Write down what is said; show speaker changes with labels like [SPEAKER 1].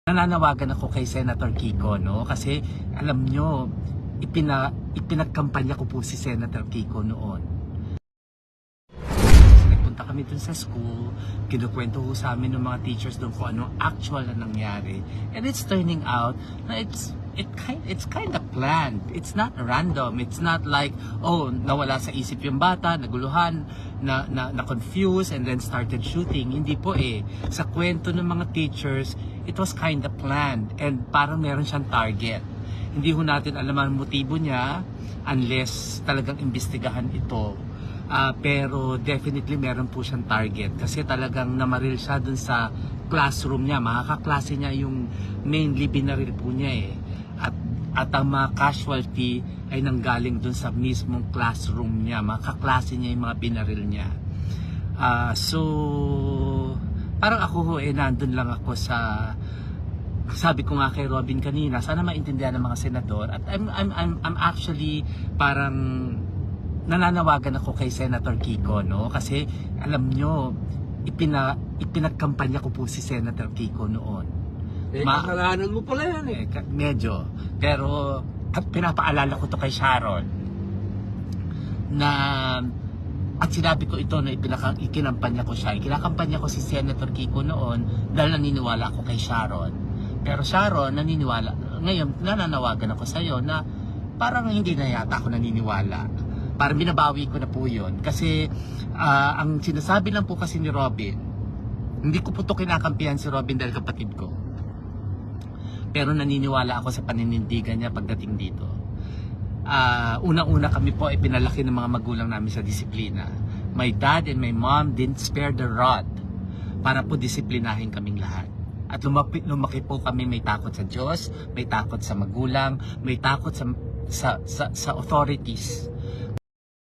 [SPEAKER 1] Nananawagan ako kay Senator Kiko, no? Kasi alam nyo, ipinagkampanya ko po si Senator Kiko noon. Nagpunta kami dun sa school, kinukwento ko sa amin ng mga teachers doon kung ano actual na nangyari. And it's turning out na it's kind of planned. It's not random. It's not like, oh, nawala sa isip yung bata, naguluhan, na confused and then started shooting. Hindi po eh. Sa kwento ng mga teachers, it was kind of planned and parang meron siyang target. Hindi ho natin alam ang motibo niya unless talagang imbestigahan ito. Pero definitely meron po siyang target kasi talagang namaril siya dun sa classroom niya. Mga kaklase niya yung mainly binaril po niya eh. At ang mga casualty ay nanggaling dun sa mismong classroom niya. Mga kaklase niya yung mga binaril niya. So parang ako ho nandun lang ako sa, sabi ko nga kay Robin kanina, sana maintindihan ng mga senador at I'm actually parang nananawagan ako kay Senator Kiko, no? Kasi alam nyo, ipinagkampanya ko po si Senator Kiko noon.
[SPEAKER 2] Kasalanan mo pala yan eh.
[SPEAKER 1] Medyo. Pero pinapaalala ko to kay Sharon na at sinabi ko ito na ikinampanya ko siya. Ikinakampanya ko si Senator Kiko noon dahil naniniwala ako kay Sharon. Pero Sharon, naniniwala. Ngayon, nananawagan ako sa iyo na parang hindi na yata ako naniniwala. Parang binabawi ko na po yun. Kasi ang sinasabi lang po kasi ni Robin, hindi ko po ito kinakampihan si Robin dahil kapatid ko. Pero naniniwala ako sa paninindigan niya pagdating dito. Unang-una kami po ay pinalaki ng mga magulang namin sa disiplina. My dad and my mom didn't spare the rod para po disiplinahin kaming lahat. At lumaki po kami may takot sa Diyos, may takot sa magulang, may takot sa authorities.